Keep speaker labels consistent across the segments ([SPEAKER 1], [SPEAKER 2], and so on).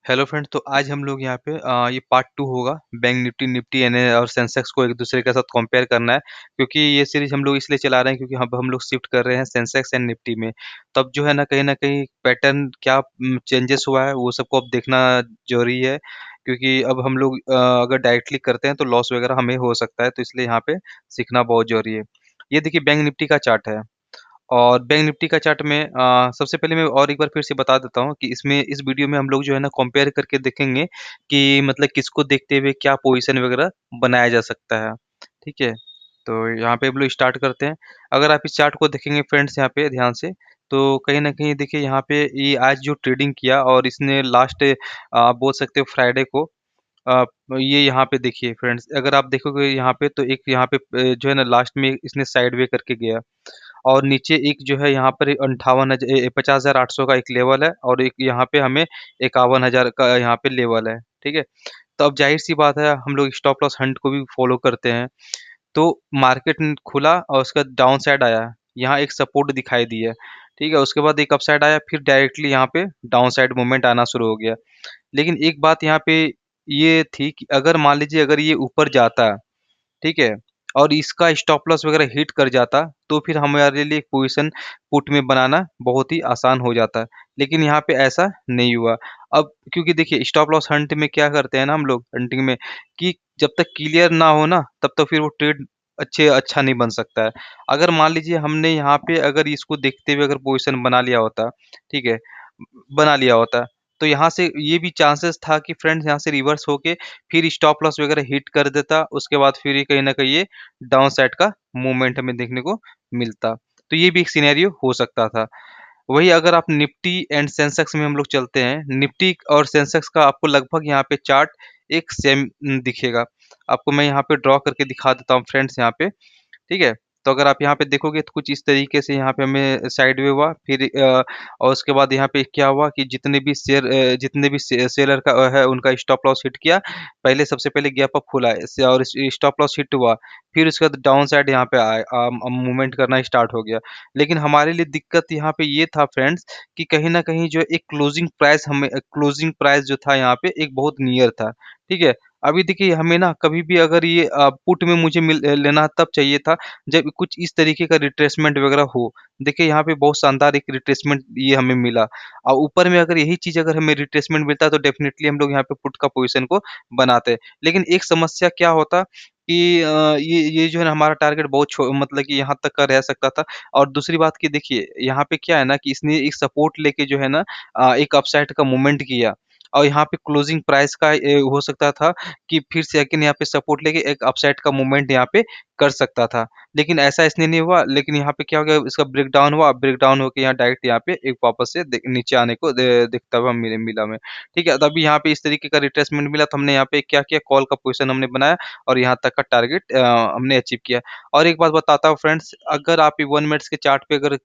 [SPEAKER 1] Hello friend, तो आज हम लोग यहाँ पे ये पार्ट 2 होगा। बैंक निफ्टी निफ्टी एनए और सेंसेक्स को एक दूसरे के साथ कंपेयर करना है, क्योंकि ये सीरीज हम लोग इसलिए चला रहे हैं क्योंकि हम लोग शिफ्ट कर रहे हैं सेंसेक्स एंड निफ्टी में। तब जो है ना कहीं पैटर्न क्या चेंजेस हुआ है वो सबको अब देखना जरूरी है, क्योंकि अब हम लोग अगर डायरेक्टली करते हैं तो लॉस वगैरह हमें हो सकता है, तो इसलिए यहाँ पे सीखना बहुत जरूरी है। ये देखिए बैंक निफ्टी का चार्ट है, और बैंक निफ्टी का चार्ट में सबसे पहले मैं और एक बार फिर से बता देता हूँ कि इसमें इस वीडियो में हम लोग जो है ना कंपेयर करके देखेंगे कि मतलब किसको देखते हुए क्या पोजीशन वगैरह बनाया जा सकता है। ठीक है, तो यहाँ पे हम लोग स्टार्ट करते हैं। अगर आप इस चार्ट को देखेंगे फ्रेंड्स यहाँ पे ध्यान से, तो कहीं ना कहीं देखिए यहाँ पे ये आज जो ट्रेडिंग किया और इसने लास्ट आप बोल सकते हो फ्राइडे को अ, ये यहाँ पे देखिए फ्रेंड्स, अगर आप देखोगे यहाँ पे तो एक यहाँ पे जो है ना लास्ट में इसने साइड वे करके गया, और नीचे एक जो है यहाँ पर 50,800 का एक लेवल है, और एक यहाँ पे हमें 51,000 का यहाँ पे लेवल है। ठीक है, तो अब जाहिर सी बात है हम लोग स्टॉप लॉस हंट को भी फॉलो करते हैं। तो मार्केट खुला और उसका डाउन साइड आया, यहाँ एक सपोर्ट दिखाई दी है। ठीक है, उसके बाद एक अपसाइड आया, फिर डायरेक्टली यहाँ पे डाउन साइड मूवमेंट आना शुरू हो गया। लेकिन एक बात यहाँ पे ये थी कि अगर मान लीजिए अगर ये ऊपर जाता, ठीक है, और इसका स्टॉप लॉस वगैरह हिट कर जाता, तो फिर हमारे लिए पोजीशन पुट में बनाना बहुत ही आसान हो जाता। लेकिन यहाँ पे ऐसा नहीं हुआ। अब क्योंकि देखिए स्टॉप लॉस हंट में क्या करते हैं ना हम लोग हंटिंग में, कि जब तक क्लियर ना हो ना तब तक फिर वो ट्रेड अच्छा नहीं बन सकता है। अगर मान लीजिए हमने यहाँ पे अगर इसको देखते हुए अगर पोजीशन बना लिया होता, ठीक है, बना लिया होता, तो यहाँ से ये भी चांसेस था कि फ्रेंड्स यहाँ से रिवर्स होके फिर स्टॉप लॉस वगैरह हिट कर देता, उसके बाद फिर ये कहीं न कहीं ये डाउन साइड का मूवमेंट हमें देखने को मिलता। तो ये भी एक सिनेरियो हो सकता था। वही अगर आप निफ्टी एंड सेंसेक्स में हम लोग चलते हैं, निफ्टी और सेंसेक्स का आपको लगभग यहाँ पे चार्ट एक सेम दिखेगा। आपको मैं यहाँ पे ड्रॉ करके दिखा देता हूँ फ्रेंड्स यहाँ पे। ठीक है? तो अगर आप यहाँ पे देखोगे तो कुछ इस तरीके से यहाँ पे हमें साइडवे हुआ, फिर और उसके बाद यहाँ पे क्या हुआ कि जितने भी सेलर का है उनका स्टॉप लॉस हिट किया। पहले सबसे पहले गैप अप खुला और स्टॉप लॉस हिट हुआ, फिर उसके बाद डाउन साइड यहाँ पे आए मूवमेंट करना स्टार्ट हो गया। लेकिन हमारे लिए दिक्कत यहाँ पे ये था फ्रेंड्स कि कहीं न कहीं जो एक क्लोजिंग प्राइस जो था यहाँ पे एक बहुत नियर था। ठीक है? अभी देखिए हमें ना कभी भी अगर ये पुट में मुझे लेना तब चाहिए था जब कुछ इस तरीके का रिट्रेसमेंट वगैरह हो। देखिए यहाँ पे बहुत शानदार एक रिट्रेसमेंट ये हमें मिला, और ऊपर में अगर यही चीज़ अगर हमें रिट्रेसमेंट मिलता तो डेफ़िनेटली हम लोग यहाँ पे पुट का पोज़ीशन को बनाते। लेकिन एक समस्या क्या होता कि ये जो है ना हमारा टारगेट बहुत मतलब कि यहाँ तक का रह सकता था। और दूसरी बात कि देखिए यहाँ पे क्या है ना कि इसने एक सपोर्ट लेके जो है ना एक अपसाइड का मूवमेंट किया, और यहाँ पे क्लोजिंग प्राइस का हो सकता था कि फिर से अगेन यहाँ पे सपोर्ट लेके एक अपसाइड का मूवमेंट यहाँ पे कर सकता था। लेकिन ऐसा इसने नहीं हुआ, लेकिन यहाँ पे क्या हो गया, इसका ब्रेकडाउन हुआ, ब्रेकडाउन होके यहाँ डायरेक्ट यहाँ पे एक वापस से नीचे आने को दिखता हुआ मिला हमें। ठीक है, तभी यहाँ पे इस तरीके का रिट्रेसमेंट मिला, तो हमने यहाँ पे क्या किया, कॉल का पोजीशन हमने बनाया और यहाँ तक का टारगेट हमने अचीव किया। और एक बात बताता हूँ फ्रेंड्स, अगर आप 1 मिनट्स के चार्ट पे अगर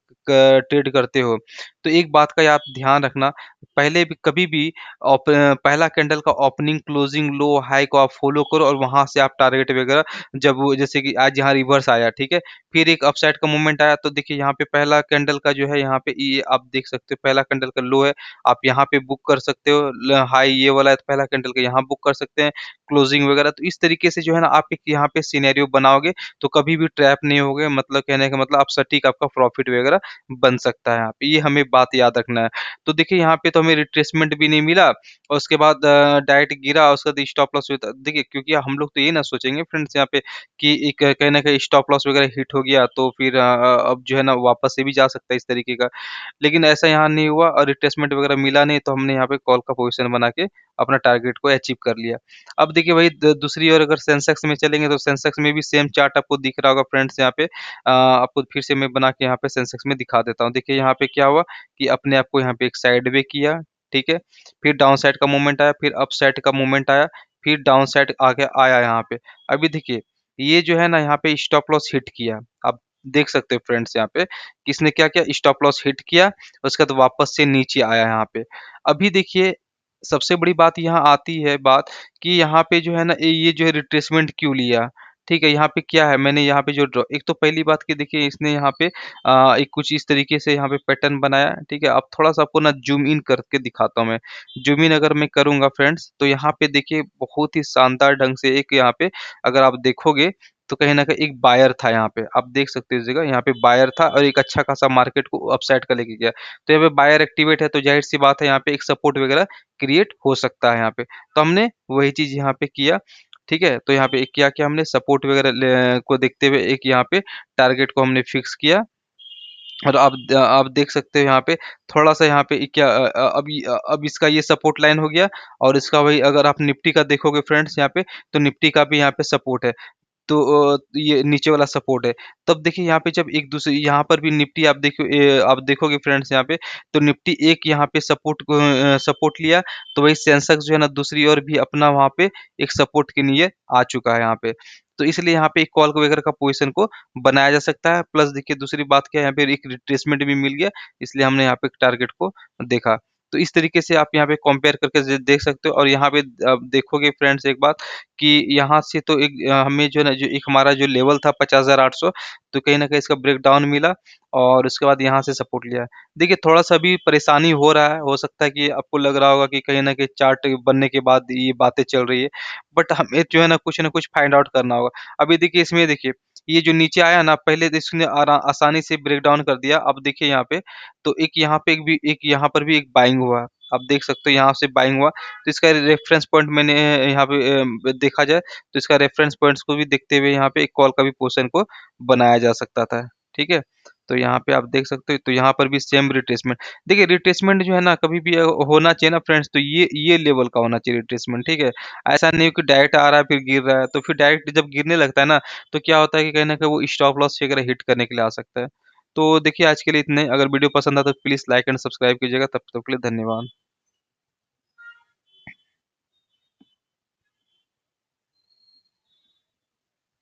[SPEAKER 1] ट्रेड करते हो, तो एक बात का आप ध्यान रखना, पहले भी कभी भी पहला कैंडल का ओपनिंग, क्लोजिंग, लो, हाई को आप फॉलो करो, और वहाँ से आप टारगेट वगैरह जब वो जैसे कि आज यहाँ रिवर्स आया, ठीक है? फिर एक अपसाइड का मूवमेंट आया, तो देखिए यहाँ पे पहला कैंडल का जो है यहाँ पे ये आप देख सकते हो, पहला कैंडल का लो है, आप यहाँ पे बुक कर सकते हो। हाई ये वाला है तो पहला कैंडल का यहाँ बुक कर सकते हैं, क्लोजिंग वगैरह। तो इस तरीके से जो है ना आप एक यहाँ पे सिनेरियो बनाओगे तो कभी भी ट्रैप नहीं होगे, मतलब कहने का मतलब आप सटीक आपका प्रॉफिट वगैरह बन सकता है यहाँ पे, ये हमें बात याद रखना है। तो देखिए यहाँ पे तो हमें रिट्रेसमेंट भी नहीं मिला, और उसके बाद डायरेक्ट गिरा, उसके बाद स्टॉप लॉस हुआ। देखिए क्योंकि हम लोग तो ये ना सोचेंगे फ्रेंड्स यहाँ पे कि एक कहीं न कहीं स्टॉप लॉस वगैरह हिट हो गया तो फिर अब जो है ना वापस से भी जा सकता है इस तरीके का। लेकिन ऐसा यहाँ नहीं हुआ और रिट्रेसमेंट वगैरह मिला नहीं, तो हमने यहाँ पे कॉल का पोज़ीशन बना के अपना टारगेट को अचीव कर लिया। अब देखिए वही द दूसरी ओर अगर सेंसेक्स में चलेंगे तो सेंसेक्स में भी सेम चार्ट आपको दिख रहा होगा फ्रेंड्स यहाँ पे। आपको फिर से मैं बना के यहाँ पे सेंसेक्स में दिखा देता हूँ। देखिए यहाँ पे क्या हुआ कि अपने आप को यहाँ पे एक साइडवे किया, ठीक है? फिर डाउन साइड का मूवमेंट आया, फिर अप साइड का मूवमेंट आया, फिर डाउन साइड आगे आया यहाँ पे। अभी देखिए, ये जो है ना यहाँ पे स्टॉप लॉस हिट किया। आप देख सकते हो फ्रेंड्स यहाँ पे, कि इसने क्या किया, स्टॉप लॉस हिट किया, उसके बाद वापस से नीचे आया यहाँ पे। अभी देखिए, सबसे बड़ी बात यहाँ आती है बात कि यहाँ पे जो है ना ये जो है रिट्रेसमेंट क्यों लिया? ठीक है, यहाँ पे क्या है मैंने यहाँ पे जो ड्रॉ एक तो पहली बात कि देखिए इसने यहाँ पे एक कुछ इस तरीके से यहाँ पे पैटर्न बनाया है, ठीक है? अब थोड़ा-सा आपको ना ज़ूम इन करके दिखाता हूँ मैं। ज़ूम इन अगर मैं करूँगा फ्रेंड्स, तो यहाँ पे देखिए बहुत ही शानदार ढंग से एक यहाँ पे अगर आप देखोगे, तो कहीं न कहीं एक बायर था यहाँ पे। आप देख सकते हो इस जगह, यहाँ पे बायर था और एक अच्छा खासा मार्केट को अपसाइड का लेके गया। तो यहाँ पे बायर एक्टिवेट है, तो ज़ाहिर-सी बात है यहाँ पे एक सपोर्ट वगैरह क्रिएट हो सकता है यहाँ पे। तो हमने वही चीज़ यहाँ पे किया, ठीक है? तो यहाँ पे एक क्या किया हमने सपोर्ट वगैरह को देखते हुए एक यहाँ पे टारगेट को हमने फिक्स किया और आप देख सकते हो यहाँ पे थोड़ा-सा यहाँ पे क्या अब इसका ये सपोर्ट लाइन हो गया और इसका वही अगर आप निफ्टी का देखोगे फ्रेंड्स यहाँ पे, तो निफ्टी का भी यहाँ पे सपोर्ट है। तो ये नीचे वाला सपोर्ट है। तब देखिए यहाँ पे जब एक दूसरे यहाँ पर भी निफ्टी आप देखोगे फ्रेंड्स यहाँ पे, तो निफ्टी एक यहाँ पे सपोर्ट लिया, तो वही सेंसेक्स जो है ना दूसरी ओर भी अपना वहाँ पे एक सपोर्ट के लिए आ चुका है यहाँ पे। तो इसलिए यहाँ पे एक कॉल को वगैरह का पोज़ीशन को बनाया जा सकता है। प्लस देखिए दूसरी बात क्या है यहाँ पे एक रिट्रेसमेंट भी मिल गया, इसलिए हमने यहाँ पे एक टारगेट को देखा। तो इस तरीके से आप यहाँ पे कंपेयर करके देख सकते हो और यहाँ पे आप देखोगे फ्रेंड्स एक बात कि यहाँ से तो हमें जो है ना जो एक हमारा जो लेवल था 50,800 तो कहीं न कहीं इसका ब्रेकडाउन मिला और उसके बाद यहाँ से सपोर्ट लिया। देखिए थोड़ा-सा अभी परेशानी हो रहा है, हो सकता है कि आपको लग रहा होगा कि कहीं न कहीं चार्ट बनने के बाद ये बातें चल रही है, बट हमें जो है ना कुछ फाइंड आउट करना होगा। अभी देखिए इसमें देखिए, ये जो नीचे आया ना पहले तो इसने आसानी से ब्रेकडाउन कर दिया, अब देखिए यहाँ पे, तो एक यहाँ पर भी एक बाइंग हुआ है। आप देख सकते हो यहाँ से बाइंग हुआ तो इसका रेफरेंस पॉइंट मैंने यहाँ पे देखा जाए तो इसका रेफरेंस पॉइंट्स को भी देखते हुए यहाँ पे एक कॉल का भी पोज़ीशन को बनाया जा सकता था, ठीक है? तो यहाँ पे आप देख सकते हो तो यहाँ पर भी सेम रिट्रेसमेंट देखिए रिट्रेसमेंट जो है ना कभी भी होना चाहिए ना फ्रेंड्स तो ये लेवल का होना चाहिए रिट्रेसमेंट, ठीक है? ऐसा नहीं कि डायरेक्ट आ रहा है फिर गिर रहा है, तो फिर डायरेक्ट जब गिरने लगता है ना, तो क्या होता है कि कहीं न कहीं वो स्टॉप लॉस वगैरह हिट करने के लिए आ सकता है। तो देखिए आज के लिए इतना ही, अगर वीडियो पसंद आया तो प्लीज़ लाइक एंड सब्सक्राइब कीजिएगा, तब तक के लिए धन्यवाद।